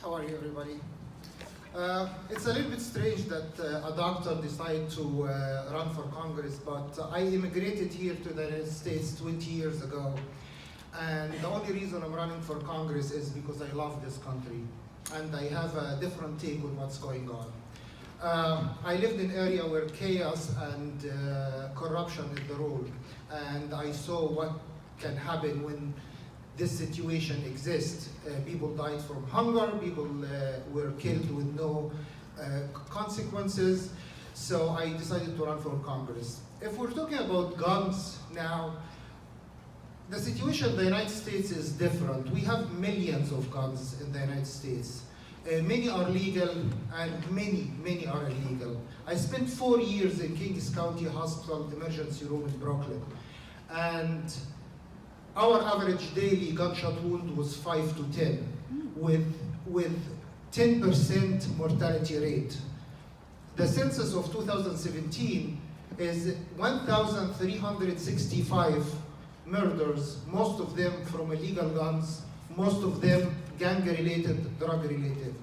How are you, everybody? It's a little bit strange that a doctor decided to run for Congress, but I immigrated here to the United States 20 years ago. And the only reason I'm running for Congress is because I love this country. And I have a different take on what's going on. I lived in an area where chaos and corruption is the rule. And I saw what can happen when this situation exists. People died from hunger, people were killed with no consequences. So I decided to run for Congress. If we're talking about guns now, the situation in the United States is different. We have millions of guns in the United States. Many are legal and many are illegal. I spent 4 years in Kings County Hospital emergency room in Brooklyn. And our average daily gunshot wound was 5 to 10 with 10% mortality rate. The census of 2017 is 1,365 murders, most of them from illegal guns, most of them gang-related, drug-related.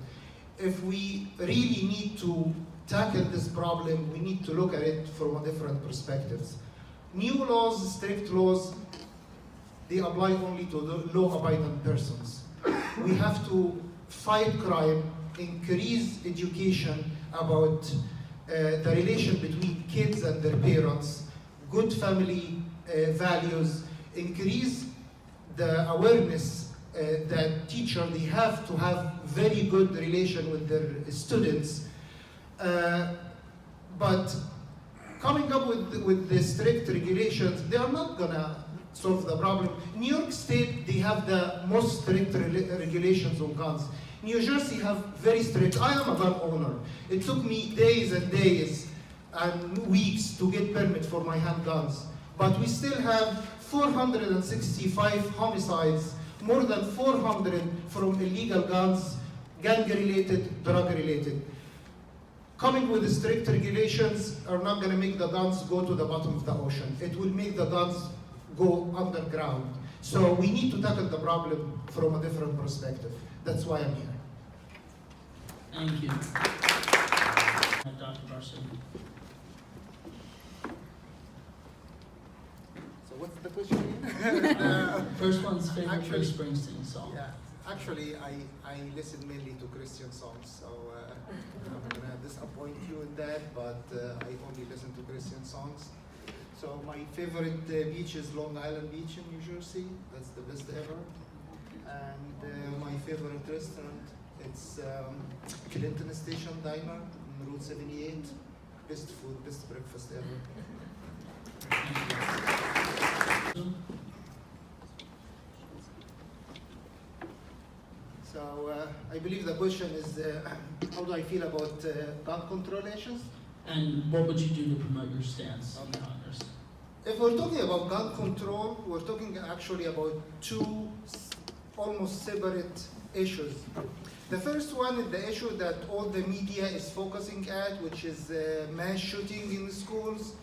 If we really need to tackle this problem, we need to look at it from different perspectives. New laws, strict laws, they apply only to the law-abiding persons. We have to fight crime, increase education about the relation between kids and their parents, good family values, increase the awareness that teachers, they have to have very good relation with their students. But coming up with the strict regulations, they are not gonna solve the problem. New York State, they have the most strict regulations on guns. New Jersey have very strict. I am a gun owner. It took me days and days and weeks to get permit for my handguns. But we still have 465 homicides, more than 400 from illegal guns, gang-related, drug-related. Coming with strict regulations are not going to make the guns go to the bottom of the ocean. It will make the guns go underground. So we need to tackle the problem from a different perspective. That's why I'm here. Thank you. Dr. Barsoom. So what's the question again? First one's favorite Actually, Bruce Springsteen song. Yeah, actually, I listen mainly to Christian songs, so I'm gonna disappoint you in that, but I only listen to Christian songs. So my favorite beach is Long Island Beach in New Jersey. That's the best ever. And my favorite restaurant, it's Clinton Station Diner on Route 78. Best food, best breakfast ever. So I believe the question is, how do I feel about gun control issues? And what would you do to promote your stance in Okay. Congress? If we're talking about gun control, we're talking actually about two almost separate issues. The first one is the issue that all the media is focusing at, which is mass shooting in schools.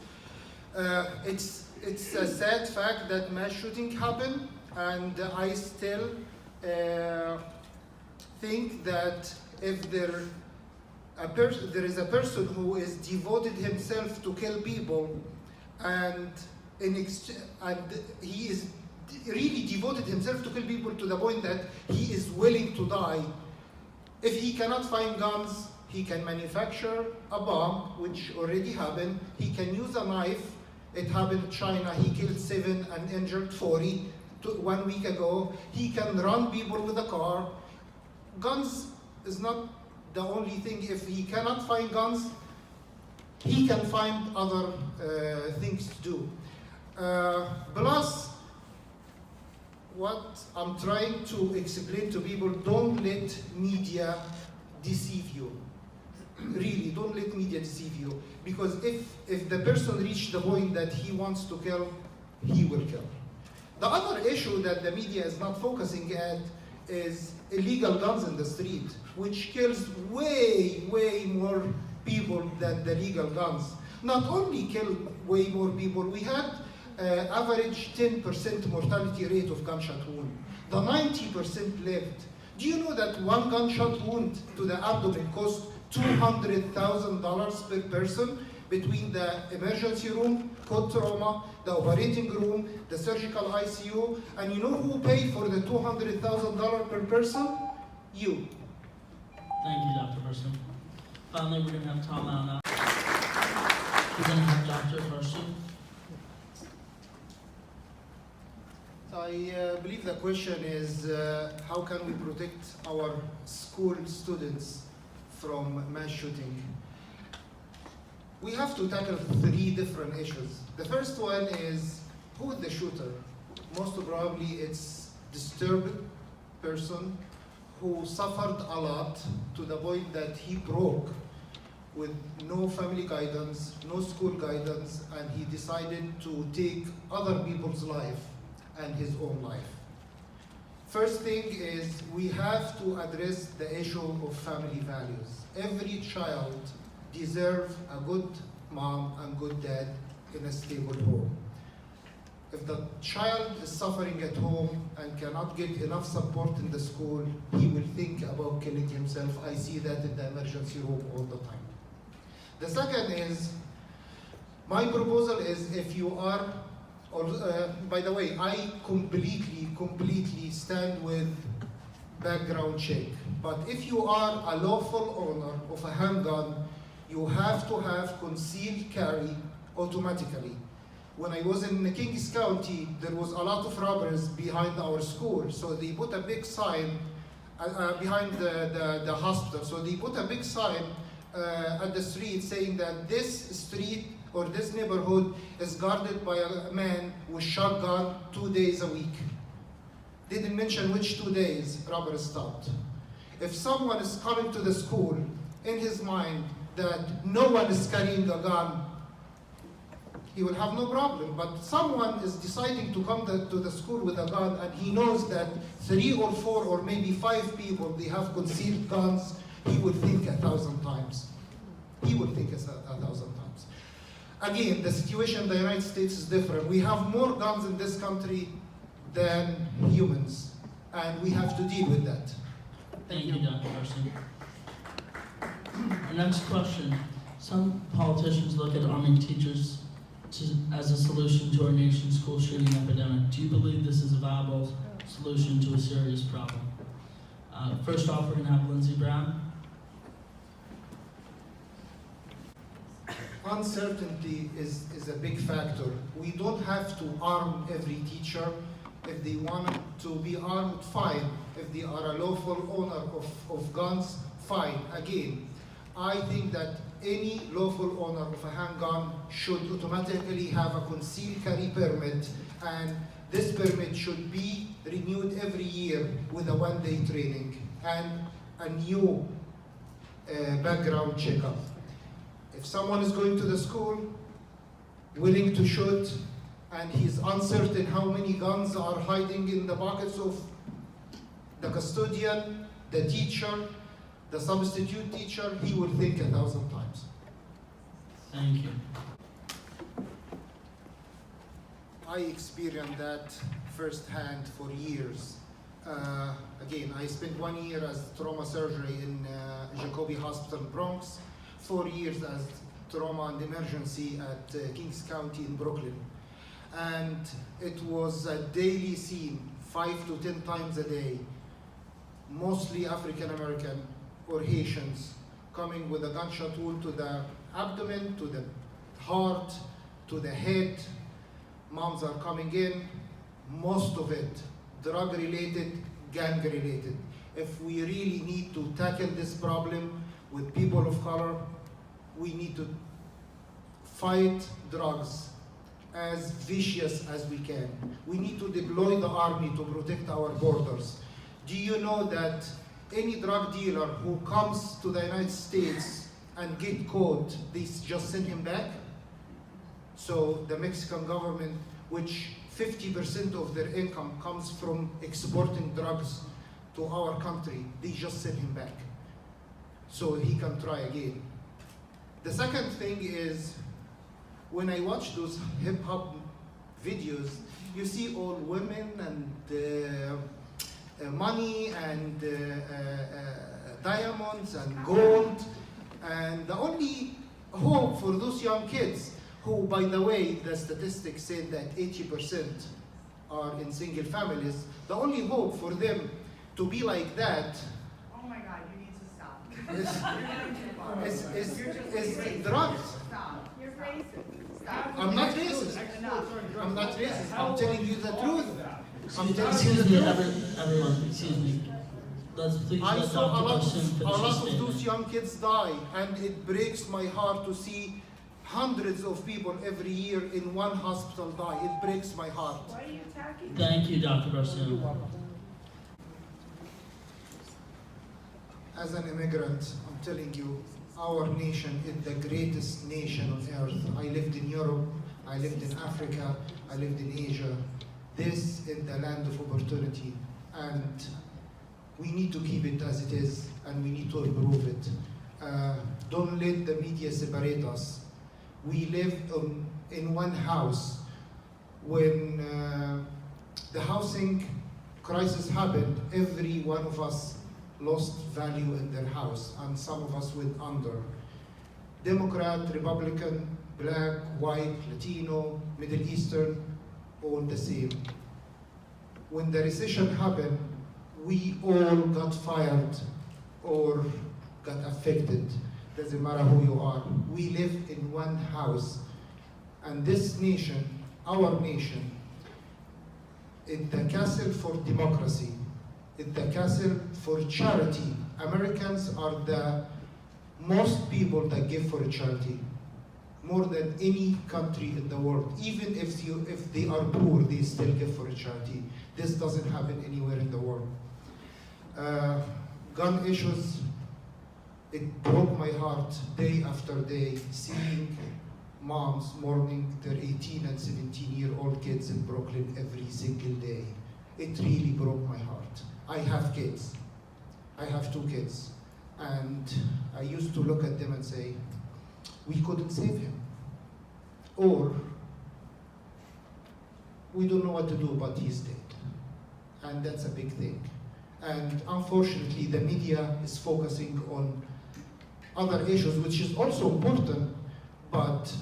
It's a sad fact that mass shooting happen, and I still think that if there is a person who is devoted himself to kill people, and he is really devoted himself to kill people to the point that he is willing to die. If he cannot find guns, he can manufacture a bomb, which already happened. He can use a knife. It happened in China. He killed 7 and injured 40 1 week ago. He can run people with a car. Guns is not the only thing. If he cannot find guns, he can find other things to do. Plus, what I'm trying to explain to people, don't let media deceive you. Really, don't let media deceive you. Because if the person reached the point that he wants to kill, he will kill. The other issue that the media is not focusing at is illegal guns in the street, which kills way more people than the legal guns. Not only kill way more people, we had average 10% mortality rate of gunshot wound. The 90% lived. Do you know that one gunshot wound to the abdomen costs $200,000 per person between the emergency room, code trauma, the operating room, the surgical ICU, and you know who paid for the $200,000 per person? You. Thank you, Dr. Barsoom. Finally, we're going to have Tom out now. We're going to have Dr. Barsoom. I believe the question is how can we protect our school students from mass shooting? We have to tackle 3 different issues. The first one is, who is the shooter? Most probably it's disturbed person who suffered a lot to the point that he broke with no family guidance, no school guidance, and he decided to take other people's life and his own life. First thing is we have to address the issue of family values. Every child deserves a good mom and good dad in a stable home. If the child is suffering at home and cannot get enough support in the school, he will think about killing himself. I see that in the emergency room all the time. The second is, my proposal is if you are, by the way, I completely stand with background check. But if you are a lawful owner of a handgun, you have to have concealed carry automatically. When I was in Kings County, there was a lot of robbers behind our school, so they put a big sign behind the hospital. So they put a big sign at the street saying that this street or this neighborhood is guarded by a man with shotgun 2 days a week. They didn't mention which 2 days robbers stopped. If someone is coming to the school in his mind that no one is carrying a gun, he will have no problem. But someone is deciding to come to the school with a gun and he knows that 3 or 4 or maybe 5 people, they have concealed guns, he will think 1,000 times. He will think 1,000 times. Again, the situation in the United States is different. We have more guns in this country than humans, and we have to deal with that. Thank you, Dr. Barsoom. Our next question. Some politicians look at arming teachers as a solution to our nation's school shooting epidemic. Do you believe this is a viable solution to a serious problem? First off, we're going to have Lindsey Brown. Uncertainty is a big factor. We don't have to arm every teacher. If they want to be armed, fine. If they are a lawful owner of guns, fine. Again, I think that any lawful owner of a handgun should automatically have a concealed carry permit, and this permit should be renewed every year with a 1-day training and a new background checkup. If someone is going to the school, willing to shoot, and he's uncertain how many guns are hiding in the pockets of the custodian, the teacher, the substitute teacher, he will think 1,000 times. Thank you. I experienced that firsthand for years. Again, I spent 1 year as trauma surgery in Jacobi Hospital, Bronx, 4 years as trauma and emergency at Kings County in Brooklyn. And it was a daily scene, 5 to 10 times a day, mostly African American or Haitians coming with a gunshot wound to the abdomen, to the heart, to the head. Moms are coming in, most of it drug-related, gang-related. If we really need to tackle this problem with people of color, we need to fight drugs as vicious as we can. We need to deploy the army to protect our borders. Do you know that any drug dealer who comes to the United States and get caught, they just send him back? So the Mexican government, which 50% of their income comes from exporting drugs to our country, they just send him back so he can try again. The second thing is, when I watch those hip hop videos, you see all women and money and diamonds and gold. And the only hope for those young kids, who, by the way, the statistics say that 80% are in single families, the only hope for them to be like that Oh my God, you need to stop. You're going too far. is drugs. Stop. You're racist. Stop. I'm not racist. Enough. I'm not racist. I'm telling you the truth. I'm telling you Excuse the me, truth. everyone, excuse me. Let's please I let saw Dr. a lot Barsoom of finish his those statement. young kids die, and it breaks my heart to see hundreds of people every year in one hospital die. It breaks my heart. Why are you attacking? Thank you, Dr. Barsoom. As an immigrant, I'm telling you, our nation is the greatest nation on earth. I lived in Europe, I lived in Africa, I lived in Asia. This is the land of opportunity, and we need to keep it as it is, and we need to improve it. Don't let the media separate us. We live in one house. When the housing crisis happened, every one of us lost value in their house, and some of us went under. Democrat, Republican, black, white, Latino, Middle Eastern, all the same. When the recession happened, we all got fired or got affected. Doesn't matter who you are. We live in one house. And this nation, our nation, is the castle for democracy. It's the castle for charity. Americans are the most people that give for charity, more than any country in the world. Even if they are poor, they still give for charity. This doesn't happen anywhere in the world. Gun issues, it broke my heart day after day, seeing moms mourning their 18 and 17-year-old kids in Brooklyn every single day. It really broke my heart. I have kids. I have 2 kids. And I used to look at them and say, we couldn't save him. Or, we don't know what to do, but he's dead. And that's a big thing. And unfortunately, the media is focusing on other issues, which is also important, but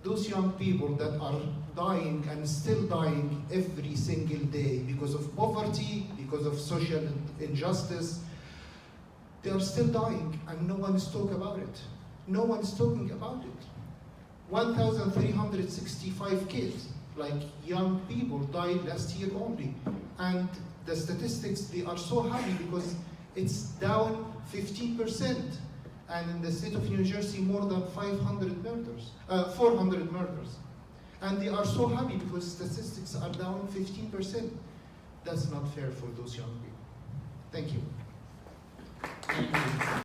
those young people that are dying and still dying every single day because of poverty, because of social injustice, they are still dying, and no one is talking about it. No one is talking about it. 1,365 kids, like young people, died last year only. And the statistics, they are so happy because it's down 15%. And in the state of New Jersey, more than 400 murders. And they are so happy because statistics are down 15%. That's not fair for those young people. Thank you. Thank you.